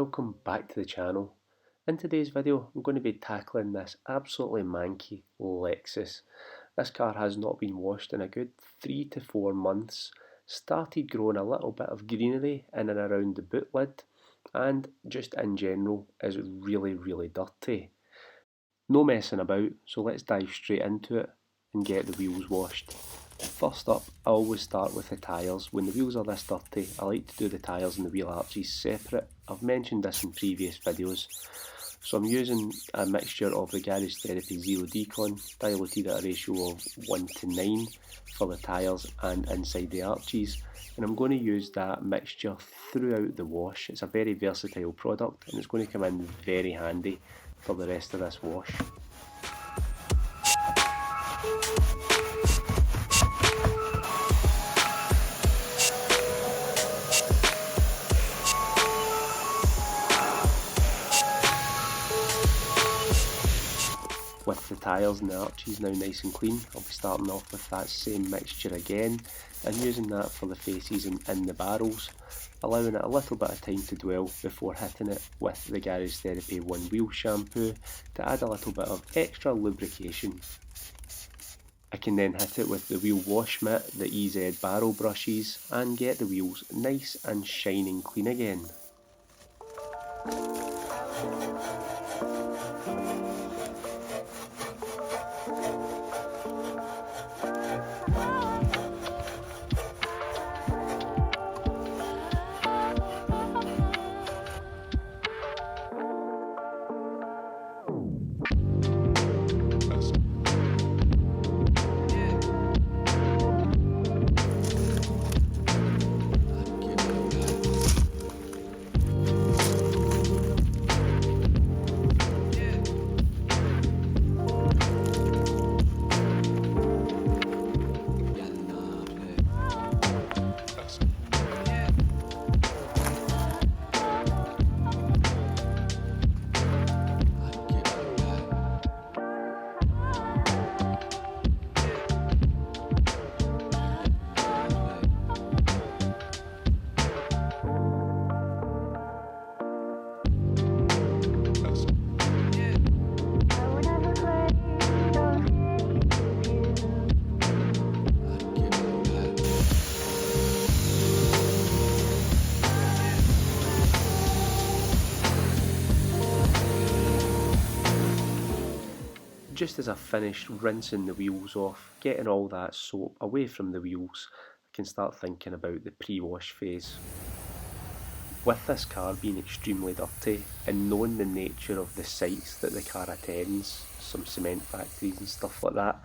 welcome back to the channel. In today's video I'm going to be tackling this absolutely manky Lexus. This car has not been washed in a good 3 to 4 months, started growing a little bit of greenery in and around the boot lid, and just in general is really dirty. No messing about, so let's dive straight into it and get the wheels washed. First up, I always start with the tyres. When the wheels are this dirty, I like to do the tyres and the wheel arches separate. I've mentioned this in previous videos. So I'm using a mixture of the Garage Therapy Zero Decon, diluted at a ratio of 1 to 9 for the tyres and inside the arches. And I'm going to use that mixture throughout the wash. It's a very versatile product and it's going to come in very handy for the rest of this wash. With the tyres and the arches now nice and clean, I'll be starting off with that same mixture again and using that for the faces and in the barrels, allowing it a little bit of time to dwell before hitting it with the Garage Therapy One Wheel shampoo to add a little bit of extra lubrication. I can then hit it with the wheel wash mitt, the EZ barrel brushes, and get the wheels nice and shining clean again. Just as I finished rinsing the wheels off, getting all that soap away from the wheels, I can start thinking about the pre-wash phase. With this car being extremely dirty and knowing the nature of the sites that the car attends, some cement factories and stuff like that,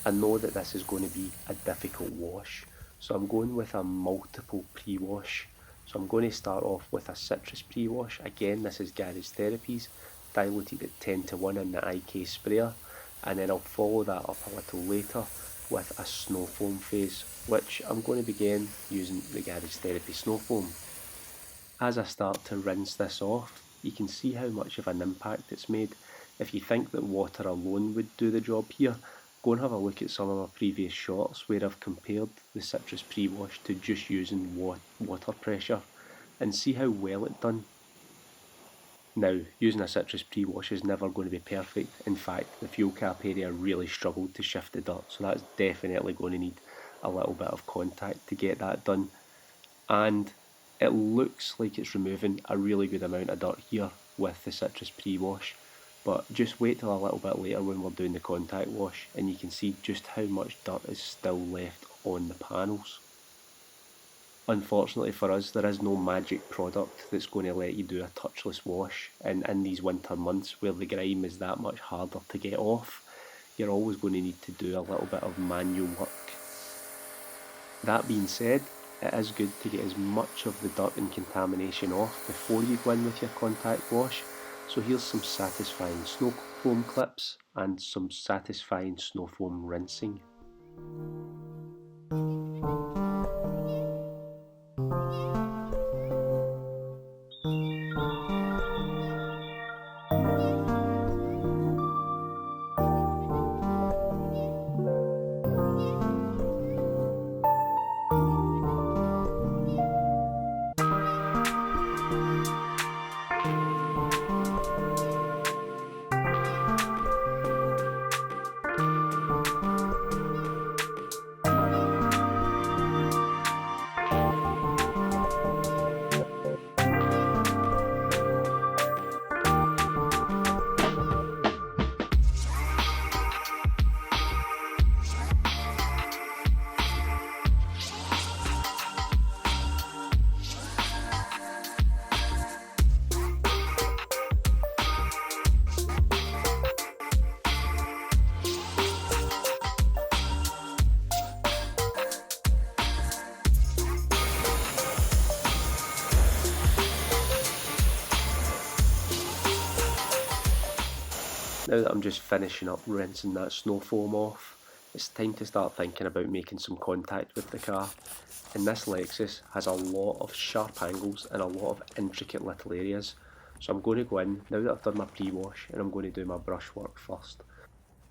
I know that this is going to be a difficult wash. So I'm going with a multiple pre-wash. So I'm going to start off with a citrus pre-wash. Again, this is Garage Therapy's, diluted at 10 to 1 in the IK sprayer. And then I'll follow that up a little later with a snow foam phase, which I'm going to begin using the Garage Therapy snow foam. As I start to rinse this off, you can see how much of an impact it's made. If you think that water alone would do the job here, go and have a look at some of my previous shots where I've compared the citrus pre-wash to just using water pressure and see how well it done. Now, using a citrus pre-wash is never going to be perfect. In fact, the fuel cap area really struggled to shift the dirt, so that's definitely going to need a little bit of contact to get that done. And it looks like it's removing a really good amount of dirt here with the citrus pre-wash, but just wait till a little bit later when we're doing the contact wash and you can see just how much dirt is still left on the panels. Unfortunately for us, there is no magic product that's going to let you do a touchless wash, and in these winter months where the grime is that much harder to get off, you're always going to need to do a little bit of manual work. That being said, it is good to get as much of the dirt and contamination off before you go in with your contact wash, so here's some satisfying snow foam clips and some satisfying snow foam rinsing. Now that I'm just finishing up rinsing that snow foam off, it's time to start thinking about making some contact with the car. And this Lexus has a lot of sharp angles and a lot of intricate little areas. So I'm going to go in, now that I've done my pre-wash, and I'm going to do my brushwork first.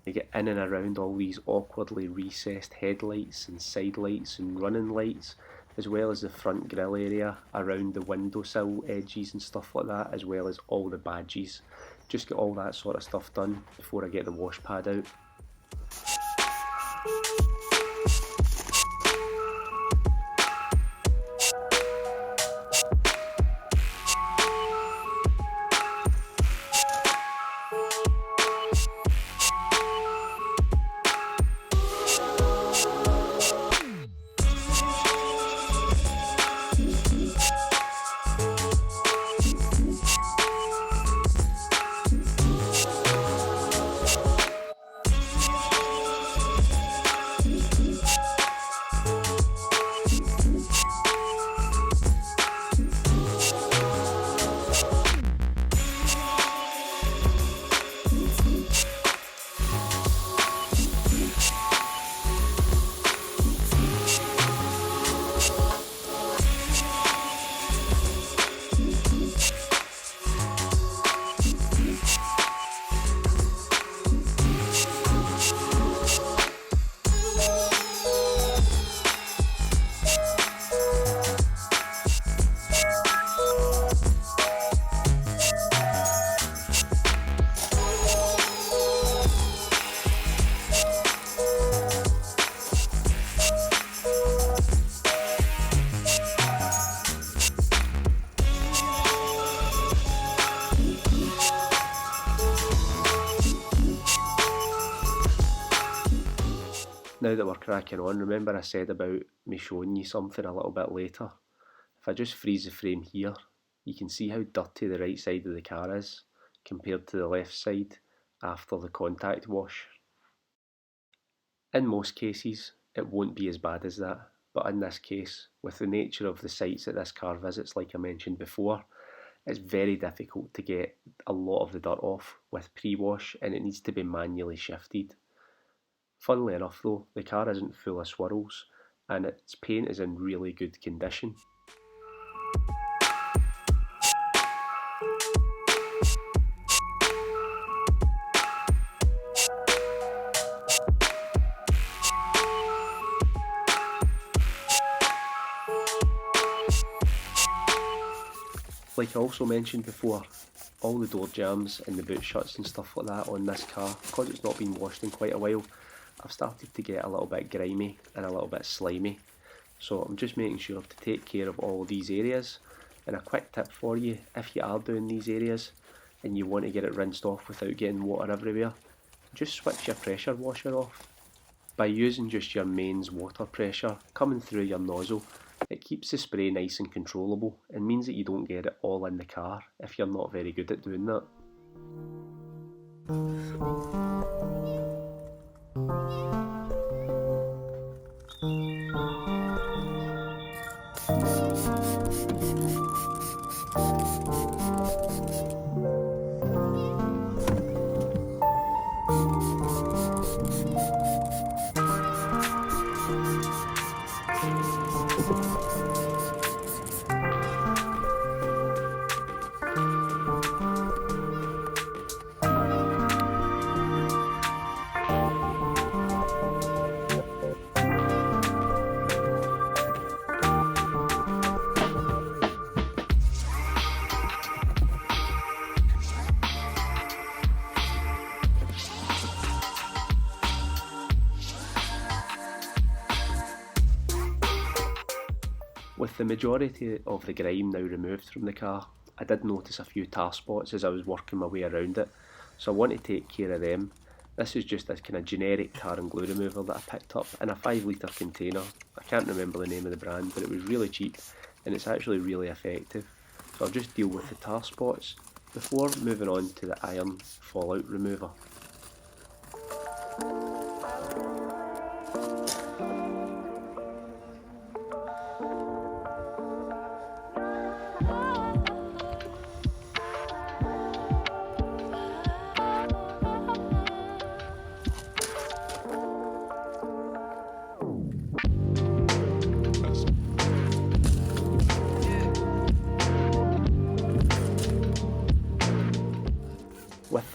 I get in and around all these awkwardly recessed headlights and side lights and running lights, as well as the front grille area around the windowsill edges and stuff like that, as well as all the badges. Just get all that sort of stuff done before I get the wash pad out. Now that we're cracking on, remember I said about me showing you something a little bit later? If I just freeze the frame here, you can see how dirty the right side of the car is compared to the left side after the contact wash. In most cases, it won't be as bad as that, but in this case, with the nature of the sites that this car visits, like I mentioned before, it's very difficult to get a lot of the dirt off with pre-wash, and it needs to be manually shifted. Funnily enough though, the car isn't full of swirls and its paint is in really good condition. Like I also mentioned before, all the door jambs and the boot shuts and stuff like that on this car, because it's not been washed in quite a while, I've started to get a little bit grimy and a little bit slimy. So I'm just making sure to take care of all these areas. And a quick tip for you, if you are doing these areas and you want to get it rinsed off without getting water everywhere, just switch your pressure washer off. By using just your mains water pressure coming through your nozzle, it keeps the spray nice and controllable and means that you don't get it all in the car if you're not very good at doing that. With the majority of the grime now removed from the car, I did notice a few tar spots as I was working my way around it, so I want to take care of them. This is just a kind of generic tar and glue remover that I picked up in a 5 litre container. I can't remember the name of the brand, but it was really cheap and it's actually really effective. So I'll just deal with the tar spots before moving on to the iron fallout remover.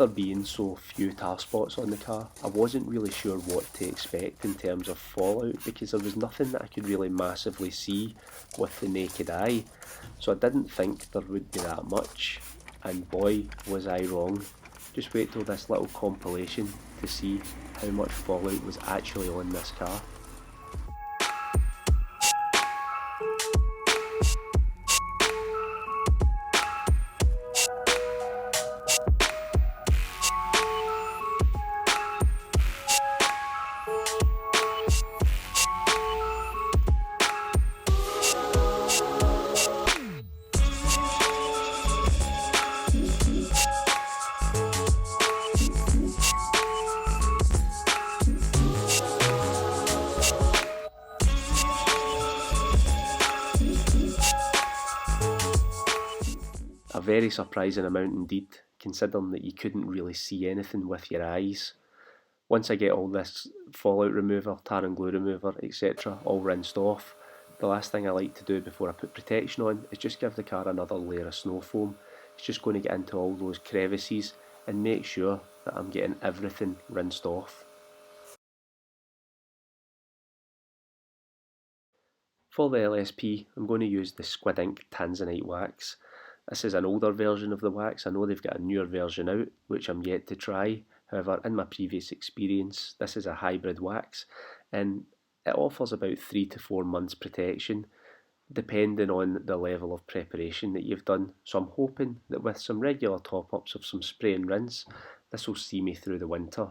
there being so few tar spots on the car, I wasn't really sure what to expect in terms of fallout because there was nothing that I could really massively see with the naked eye, so I didn't think there would be that much, and boy was I wrong. Just wait till this little compilation to see how much fallout was actually on this car. A very surprising amount indeed, considering that you couldn't really see anything with your eyes. Once I get all this fallout remover, tar and glue remover, etc. all rinsed off, the last thing I like to do before I put protection on is just give the car another layer of snow foam. It's just going to get into all those crevices and make sure that I'm getting everything rinsed off. For the LSP, I'm going to use the Squid Ink Tanzanite wax. This is an older version of the wax. I know they've got a newer version out, which I'm yet to try. However, in my previous experience, this is a hybrid wax, and it offers about 3 to 4 months protection, depending on the level of preparation that you've done. So I'm hoping that with some regular top-ups of some spray and rinse, this will see me through the winter.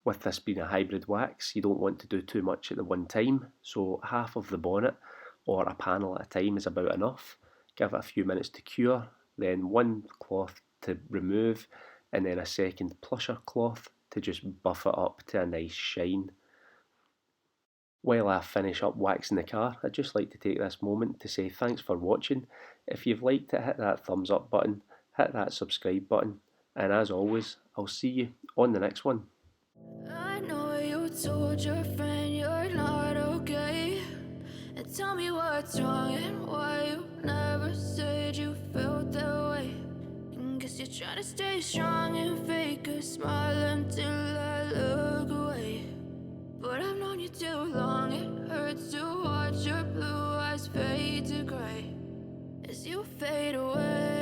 With this being a hybrid wax, you don't want to do too much at the one time, so half of the bonnet or a panel at a time is about enough. Give it a few minutes to cure, then one cloth to remove, and then a second plusher cloth to just buff it up to a nice shine. While I finish up waxing the car, I'd just like to take this moment to say thanks for watching. If you've liked it, hit that thumbs up button, hit that subscribe button, and as always, I'll see you on the next one. I know you told your friend you're not okay, and tell me what's wrong and why you never said you felt that way. And guess you're trying to stay strong and fake a smile until I look away. But I've known you too long, it hurts to watch your blue eyes fade to gray as you fade away.